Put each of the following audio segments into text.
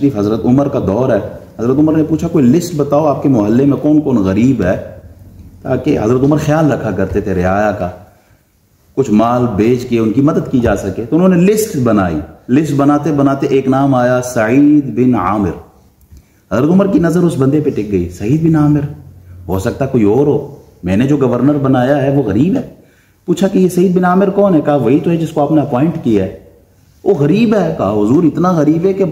تشریف حضرت عمر کا دور ہے. حضرت عمر نے پوچھا کوئی لسٹ بتاؤ آپ کے محلے میں کون کون غریب ہے, تاکہ حضرت عمر خیال رکھا کرتے تھے رعایا کا, کچھ مال بیچ کے ان کی مدد کی جا سکے. تو انہوں نے لسٹ بنائی. لسٹ بناتے بناتے ایک نام آیا, سعید بن عامر. حضرت عمر کی نظر اس بندے پہ ٹک گئی. سعید بن عامر, ہو سکتا کوئی اور ہو, میں نے جو گورنر بنایا ہے وہ غریب ہے. پوچھا کہ یہ سعید بن عامر کون ہے؟ کہا وہی تو ہے جس کو آپ نے اپوائنٹ کیا ہے. وہ غریب ہے. کہا حضور اتنا غریب ہے کہ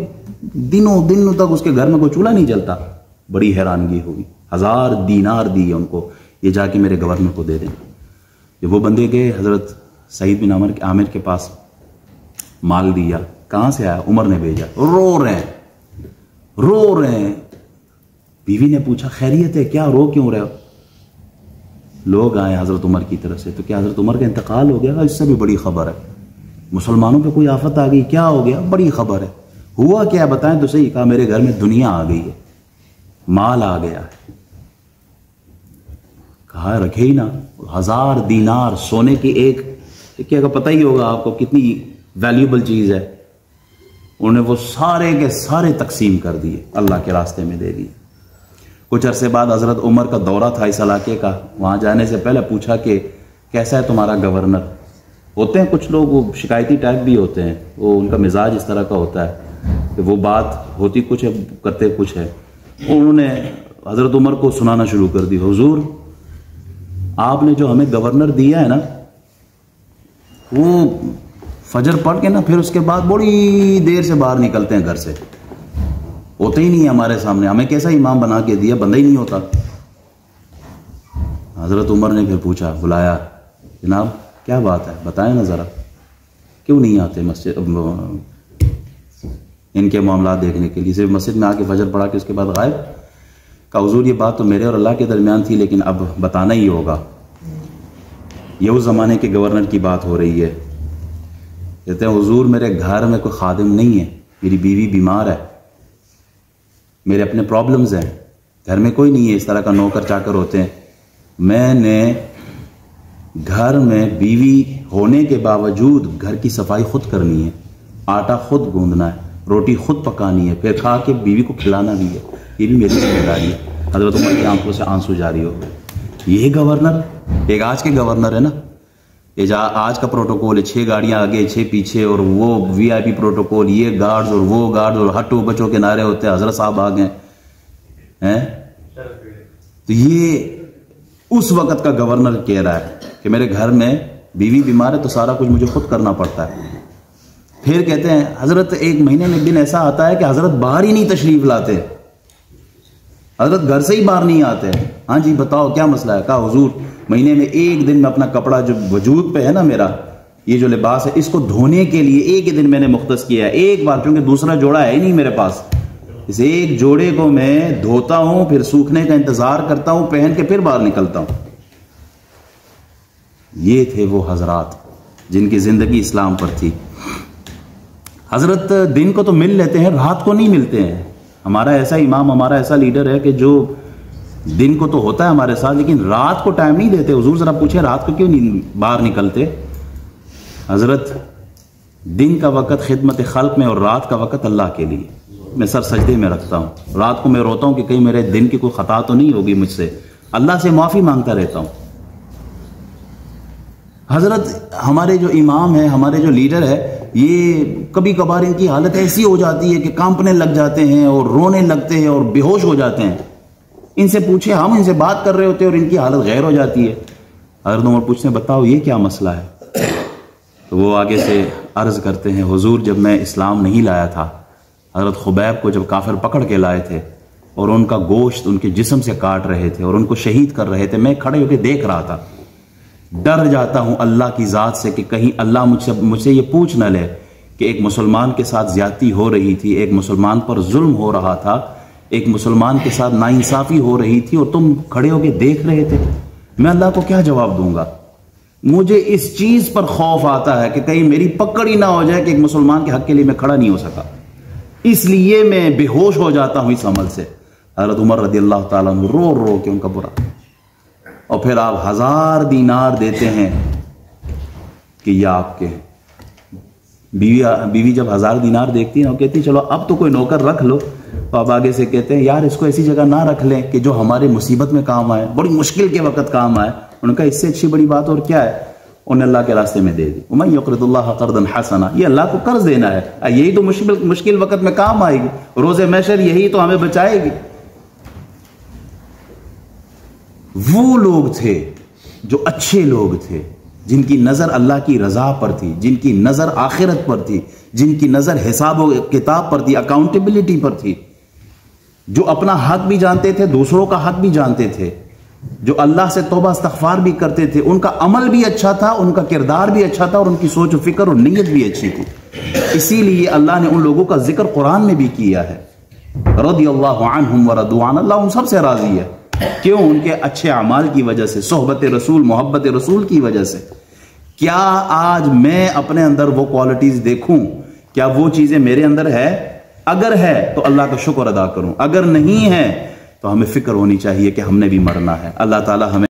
دنوں تک اس کے گھر میں کوئی چولہا نہیں جلتا. بڑی حیرانگی ہوئی. 1000 دینار دیے ان کو, یہ جا کے میرے گورنر کو دے دیں. جب وہ بندے گئے حضرت سعید بن عامر کے پاس, مال دیا. کہاں سے آیا؟ عمر نے بھیجا. رو رہے ہیں. بیوی نے پوچھا خیریت ہے کیا, رو کیوں رہے ہو؟ لوگ آئے حضرت عمر کی طرف سے. تو کیا حضرت عمر کا انتقال ہو گیا؟ اس سے بھی بڑی خبر ہے. مسلمانوں پہ کوئی آفت آ گئی, کیا ہو گیا؟ بڑی خبر ہے. ہوا کیا بتائیں تو صحیح. کہا میرے گھر میں دنیا آ گئی ہے, مال آ گیا ہے. کہا رکھے ہی نا. 1000 دینار سونے کی ایک, کیا پتہ ہی ہوگا آپ کو کتنی ویلیوبل چیز ہے. انہوں نے وہ سارے کے سارے تقسیم کر دیے, اللہ کے راستے میں دے دیے. کچھ عرصے بعد حضرت عمر کا دورہ تھا اس علاقے کا. وہاں جانے سے پہلے پوچھا کہ کیسا ہے تمہارا گورنر. ہوتے ہیں کچھ لوگ وہ شکایتی ٹائپ بھی ہوتے ہیں, وہ ان کا مزاج اس طرح کا ہوتا ہے کہ وہ بات ہوتی کچھ ہے کرتے کچھ ہے. انہوں نے حضرت عمر کو سنانا شروع کر دی. حضور آپ نے جو ہمیں گورنر دیا ہے نا, وہ فجر پڑھ کے نا پھر اس کے بعد بڑی دیر سے باہر نکلتے ہیں گھر سے, ہوتے ہی نہیں ہے ہمارے سامنے. ہمیں کیسا امام بنا کے دیا, بندہ ہی نہیں ہوتا. حضرت عمر نے پھر پوچھا, بلایا, جناب کیا بات ہے بتائیں نا ذرا, کیوں نہیں آتے مسجد ان کے معاملات دیکھنے کے لیے, صرف مسجد میں آ کے فجر پڑھا کے اس کے بعد غائب. کہا حضور یہ بات تو میرے اور اللہ کے درمیان تھی, لیکن اب بتانا ہی ہوگا. یہ اس زمانے کے گورنر کی بات ہو رہی ہے. کہتے ہیں حضور میرے گھر میں کوئی خادم نہیں ہے, میری بیوی بیمار ہے, میرے اپنے پرابلمز ہیں, گھر میں کوئی نہیں ہے اس طرح کا نوکر چاکر ہوتے ہیں. میں نے گھر میں بیوی ہونے کے باوجود گھر کی صفائی خود کرنی ہے, آٹا خود گوندنا ہے, روٹی خود پکانی ہے, پھر کھا کے بیوی کو کھلانا بھی ہے. یہ بھی میری ذمہ داری ہے. حضرت عمر کی آنکھوں سے آنسو جاری ہو گئے. یہ گورنر, ایک آج کے گورنر ہے نا, یہ آج کا پروٹوکول ہے, 6 گاڑیاں آگے 6 پیچھے, اور وہ VIP پروٹوکول, یہ گارڈز اور وہ گارڈز, اور ہٹو بچوں کے نعرے ہوتے ہیں, حضرت صاحب آ گئے ہیں. تو یہ اس وقت کا گورنر کہہ رہا ہے کہ میرے گھر میں بیوی بیمار ہے تو سارا کچھ مجھے خود کرنا پڑتا ہے. پھر کہتے ہیں حضرت ایک مہینے میں ایک دن ایسا آتا ہے کہ حضرت باہر ہی نہیں تشریف لاتے, حضرت گھر سے ہی باہر نہیں آتے. ہاں جی بتاؤ کیا مسئلہ ہے؟ کہا حضور مہینے میں ایک دن میں اپنا کپڑا جو وجود پہ ہے نا میرا, یہ جو لباس ہے, اس کو دھونے کے لیے ایک ہی دن میں نے مختص کیا ہے, ایک بار, کیونکہ دوسرا جوڑا ہے ہی نہیں میرے پاس. اس ایک جوڑے کو میں دھوتا ہوں, پھر سوکھنے کا انتظار کرتا ہوں, پہن کے پھر باہر نکلتا ہوں. یہ تھے وہ حضرات جن کی زندگی اسلام پر تھی. حضرت دن کو تو مل لیتے ہیں, رات کو نہیں ملتے ہیں. ہمارا ایسا امام, ہمارا ایسا لیڈر ہے کہ جو دن کو تو ہوتا ہے ہمارے ساتھ, لیکن رات کو ٹائم نہیں دیتے. حضور ذرا پوچھیں رات کو کیوں نہیں باہر نکلتے؟ حضرت دن کا وقت خدمت خلق میں اور رات کا وقت اللہ کے لیے. میں سر سجدے میں رکھتا ہوں, رات کو میں روتا ہوں کہ کہیں میرے دن کی کوئی خطا تو نہیں ہوگی مجھ سے, اللہ سے معافی مانگتا رہتا ہوں. حضرت ہمارے جو امام ہیں, ہمارے جو لیڈر ہے, یہ کبھی کبھار ان کی حالت ایسی ہو جاتی ہے کہ کانپنے لگ جاتے ہیں اور رونے لگتے ہیں اور بے ہوش ہو جاتے ہیں. ان سے پوچھے, ہم ان سے بات کر رہے ہوتے ہیں اور ان کی حالت غیر ہو جاتی ہے. حضرت عمر پوچھتے ہیں بتاؤ یہ کیا مسئلہ ہے؟ تو وہ آگے سے عرض کرتے ہیں حضور جب میں اسلام نہیں لایا تھا, حضرت خبیب کو جب کافر پکڑ کے لائے تھے اور ان کا گوشت ان کے جسم سے کاٹ رہے تھے اور ان کو شہید کر رہے تھے, میں کھڑے ہو کے دیکھ رہا تھا. ڈر جاتا ہوں اللہ کی ذات سے کہ کہیں اللہ مجھ سے یہ پوچھ نہ لے کہ ایک مسلمان کے ساتھ زیادتی ہو رہی تھی, ایک مسلمان پر ظلم ہو رہا تھا, ایک مسلمان کے ساتھ ناانصافی ہو رہی تھی, اور تم کھڑے ہو کے دیکھ رہے تھے. میں اللہ کو کیا جواب دوں گا؟ مجھے اس چیز پر خوف آتا ہے کہ کہیں میری پکڑ ہی نہ ہو جائے کہ ایک مسلمان کے حق کے لیے میں کھڑا نہیں ہو سکا, اس لیے میں بے ہوش ہو جاتا ہوں اس عمل سے. حضرت عمر رضی اللہ تعالیٰ عنہ رو رو کے ان کا برا, اور پھر آپ 1000 دینار دیتے ہیں کہ یہ آپ کے. بیوی جب 1000 دینار دیکھتی ہے وہ کہتی چلو اب تو کوئی نوکر رکھ لو، تو اب آگے سے کہتے ہیں یار اس کو ایسی جگہ نہ رکھ لیں کہ جو ہمارے مصیبت میں کام آئے، بڑی مشکل کے وقت کام آئے۔ انہوں نے کہا اس سے اچھی بڑی بات اور کیا ہے؟ انہیں اللہ کے راستے میں دے دی۔ وَمَن يُقْرِضِ اللَّهَ قَرْضًا حَسَنًا، یہ اللہ کو قرض دینا ہے، یہی تو مشکل وقت میں کام آئے گی، روز محشر یہی تو ہمیں بچائے گی۔ وہ لوگ تھے جو اچھے لوگ تھے، جن کی نظر اللہ کی رضا پر تھی، جن کی نظر آخرت پر تھی، جن کی نظر حساب و کتاب پر تھی، اکاؤنٹیبلٹی پر تھی، جو اپنا حق بھی جانتے تھے، دوسروں کا حق بھی جانتے تھے، جو اللہ سے توبہ استغفار بھی کرتے تھے، ان کا عمل بھی اچھا تھا، ان کا کردار بھی اچھا تھا، اور ان کی سوچ و فکر اور نیت بھی اچھی تھی۔ اسی لیے اللہ نے ان لوگوں کا ذکر قرآن میں بھی کیا ہے، رضی اللہ عنہم ورضوا عنہ، اللہ ان سب سے راضی ہے۔ کیوں؟ ان کے اچھے اعمال کی وجہ سے، صحبت رسول، محبت رسول کی وجہ سے۔ کیا آج میں اپنے اندر وہ کوالٹیز دیکھوں؟ کیا وہ چیزیں میرے اندر ہے؟ اگر ہے تو اللہ کا شکر ادا کروں، اگر نہیں ہے تو ہمیں فکر ہونی چاہیے کہ ہم نے بھی مرنا ہے۔ اللہ تعالی ہمیں